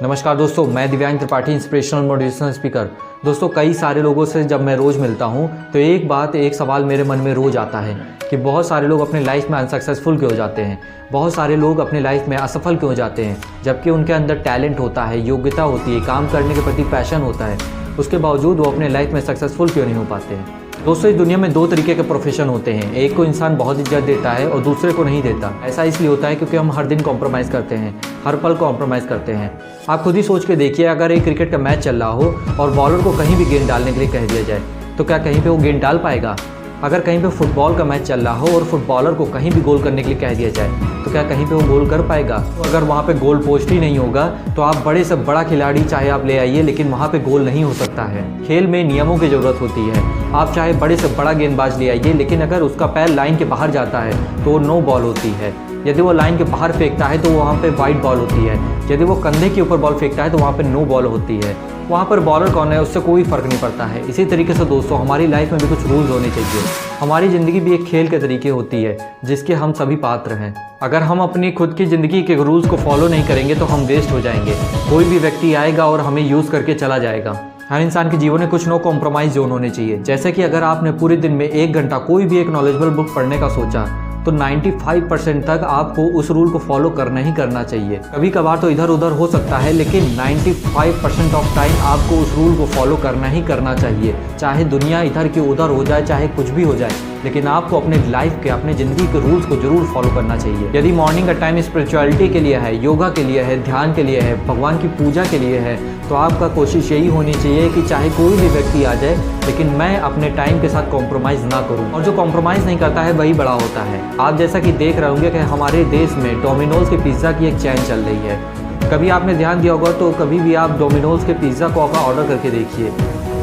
नमस्कार दोस्तों, मैं दिव्यांग त्रिपाठी, इंस्पिरेशनल मोटिवेशनल स्पीकर। दोस्तों, कई सारे लोगों से जब मैं रोज़ मिलता हूं तो एक सवाल मेरे मन में रोज़ आता है कि बहुत सारे लोग अपनी लाइफ में अनसक्सेसफुल क्यों हो जाते हैं, बहुत सारे लोग अपनी लाइफ में असफल क्यों हो जाते हैं, जबकि उनके अंदर टैलेंट होता है, योग्यता होती है, काम करने के प्रति पैशन होता है, उसके बावजूद वो अपने लाइफ में सक्सेसफुल क्यों नहीं हो पाते हैं। दोस्तों, इस दुनिया में दो तरीके के प्रोफेशन होते हैं, एक को इंसान बहुत इज्जत देता है और दूसरे को नहीं देता। ऐसा इसलिए होता है क्योंकि हम हर दिन कॉम्प्रोमाइज़ करते हैं, हर पल कॉम्प्रोमाइज़ करते हैं। आप खुद ही सोच के देखिए, अगर एक क्रिकेट का मैच चल रहा हो और बॉलर को कहीं भी गेंद डालने के लिए कह दिया जाए तो क्या कहीं पे वो गेंद डाल पाएगा? अगर कहीं पे फुटबॉल का मैच चल रहा हो और फुटबॉलर को कहीं भी गोल करने के लिए कह दिया जाए तो क्या कहीं पे वो गोल कर पाएगा? तो अगर वहाँ पे गोल पोस्ट ही नहीं होगा तो आप बड़े से बड़ा खिलाड़ी चाहे आप ले आइए, लेकिन वहाँ पे गोल नहीं हो सकता है। खेल में नियमों की ज़रूरत होती है। आप चाहे बड़े से बड़ा गेंदबाज ले आइए, लेकिन अगर उसका पैर लाइन के बाहर जाता है तो नो बॉल होती है। यदि वो लाइन के बाहर फेंकता है तो वहाँ पे वाइड बॉल होती है। यदि वो कंधे के ऊपर बॉल फेंकता है तो वहाँ पे नो बॉल होती है। वहाँ पर बॉलर कौन है उससे कोई फ़र्क नहीं पड़ता है। इसी तरीके से दोस्तों, हमारी लाइफ में भी कुछ रूल्स होने चाहिए। हमारी ज़िंदगी भी एक खेल के तरीके होती है जिसके हम सभी पात्र हैं। अगर हम अपनी खुद की ज़िंदगी के रूल्स को फॉलो नहीं करेंगे तो हम वेस्ट हो जाएंगे। कोई भी व्यक्ति आएगा और हमें यूज़ करके चला जाएगा। हर इंसान के जीवन में कुछ नो कॉम्प्रोमाइज़ जोन होने चाहिए। जैसे कि अगर आपने पूरे दिन में 1 घंटा कोई भी एक नॉलेजेबल बुक पढ़ने का सोचा तो 95% तक आपको उस रूल को फॉलो करना ही करना चाहिए। कभी कभार तो इधर उधर हो सकता है, लेकिन 95% ऑफ टाइम आपको उस रूल को फॉलो करना ही करना चाहिए। चाहे दुनिया इधर की उधर हो जाए, चाहे कुछ भी हो जाए, लेकिन आपको अपने लाइफ के, अपने ज़िंदगी के रूल्स को जरूर फॉलो करना चाहिए। यदि मॉर्निंग का टाइम स्पिरिचुअलिटी के लिए है, योगा के लिए है, ध्यान के लिए है, भगवान की पूजा के लिए है, तो आपका कोशिश यही होनी चाहिए कि चाहे कोई भी व्यक्ति आ जाए, लेकिन मैं अपने टाइम के साथ कॉम्प्रोमाइज़ ना करूं। और जो कॉम्प्रोमाइज़ नहीं करता है वही बड़ा होता है। आप जैसा कि देख रहे होंगे कि हमारे देश में डोमिनोज के पिज़्ज़ा की एक चैन चल रही है। कभी आपने ध्यान दिया होगा तो कभी भी आप डोमिनोज के पिज़्ज़ा को ऑर्डर करके देखिए।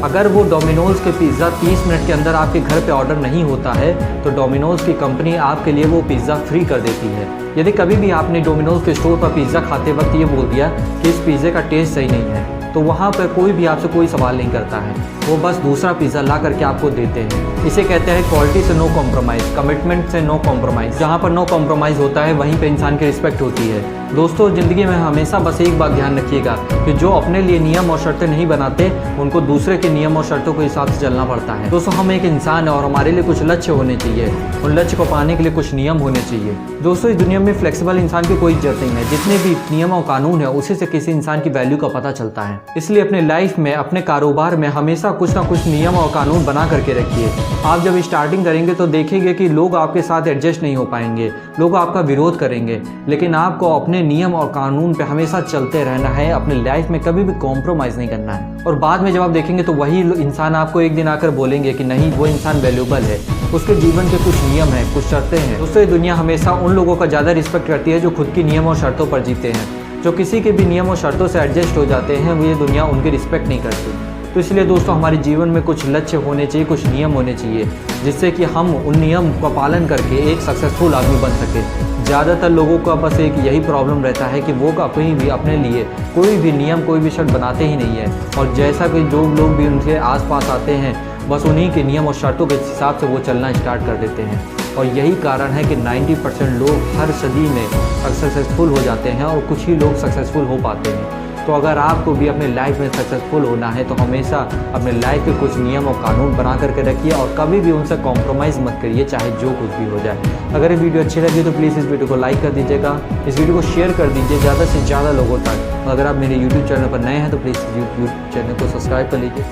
अगर वो डोमिनोज़ के पिज़्ज़ा 30 मिनट के अंदर आपके घर पे ऑर्डर नहीं होता है तो डोमिनोज़ की कंपनी आपके लिए वो पिज़्ज़ा फ्री कर देती है। यदि कभी भी आपने डोमिनोज़ के स्टोर पर पिज़्ज़ा खाते वक्त ये बोल दिया कि इस पिज़्ज़े का टेस्ट सही नहीं है, तो वहाँ पर कोई भी आपसे कोई सवाल नहीं करता है, वो बस दूसरा पिज़्ज़ा ला करके आपको देते हैं। इसे कहते हैं क्वालिटी से नो कॉम्प्रोमाइज़, कमिटमेंट से नो कॉम्प्रोमाइज़। जहाँ पर नो कॉम्प्रोमाइज़ होता है वहीं पे इंसान की रिस्पेक्ट होती है। दोस्तों, ज़िंदगी में हमेशा बस एक बात ध्यान रखिएगा कि जो अपने लिए नियम और शर्तें नहीं बनाते उनको दूसरे के नियम और शर्तों के हिसाब से चलना पड़ता है। दोस्तों, हम एक इंसान है और हमारे लिए कुछ लक्ष्य होने चाहिए। उन लक्ष्य को पाने के लिए कुछ नियम होने चाहिए। दोस्तों, इस दुनिया में फ्लेक्सिबल इंसान की कोई इज्जत नहीं है। जितने भी नियम और कानून है उसी से किसी इंसान की वैल्यू का पता चलता है। इसलिए अपने लाइफ में, अपने कारोबार में हमेशा कुछ ना कुछ नियम और कानून बना करके रखिए। आप जब स्टार्टिंग करेंगे तो देखेंगे कि लोग आपके साथ एडजस्ट नहीं हो पाएंगे, लोग आपका विरोध करेंगे, लेकिन आपको अपने नियम और कानून पे हमेशा चलते रहना है। अपनी लाइफ में कभी भी कॉम्प्रोमाइज़ नहीं करना है। और बाद में जब आप देखेंगे तो वही इंसान आपको एक दिन आकर बोलेंगे कि नहीं, वो इंसान वैल्यूबल है, उसके जीवन के कुछ नियम हैं, कुछ शर्तें हैं। दोस्तों, ये दुनिया हमेशा उन लोगों का ज़्यादा रिस्पेक्ट करती है जो खुद की नियम और शर्तों पर जीते हैं। जो किसी के भी नियम और शर्तों से एडजस्ट हो जाते हैं, वो ये दुनिया उनकी रिस्पेक्ट नहीं करती। तो इसलिए दोस्तों, हमारे जीवन में कुछ लक्ष्य होने चाहिए, कुछ नियम होने चाहिए, जिससे कि हम उन नियम का पालन करके एक सक्सेसफुल आदमी बन सके। ज़्यादातर लोगों का बस एक यही प्रॉब्लम रहता है कि वो कहीं भी अपने लिए कोई भी नियम, कोई भी शर्त बनाते ही नहीं है, और जैसा कि जो लोग भी उनके आसपास आते हैं बस उन्हीं के नियम और शर्तों के हिसाब से वो चलना स्टार्ट कर देते हैं। और यही कारण है कि 90% लोग हर सदी में सक्सेसफुल हो जाते हैं और कुछ ही लोग सक्सेसफुल हो पाते हैं। तो अगर आपको भी अपने लाइफ में सक्सेसफुल होना है तो हमेशा अपने लाइफ के कुछ नियम और कानून बना करके रखिए और कभी भी उनसे कॉम्प्रोमाइज़ मत करिए, चाहे जो कुछ भी हो जाए। अगर ये वीडियो अच्छी लगी तो प्लीज़ इस वीडियो को लाइक कर दीजिएगा, इस वीडियो को शेयर कर दीजिए ज़्यादा से ज़्यादा लोगों तक। अगर आप मेरे यूट्यूब चैनल पर नए हैं तो प्लीज़ यूट्यूब चैनल को सब्सक्राइब कर लीजिए।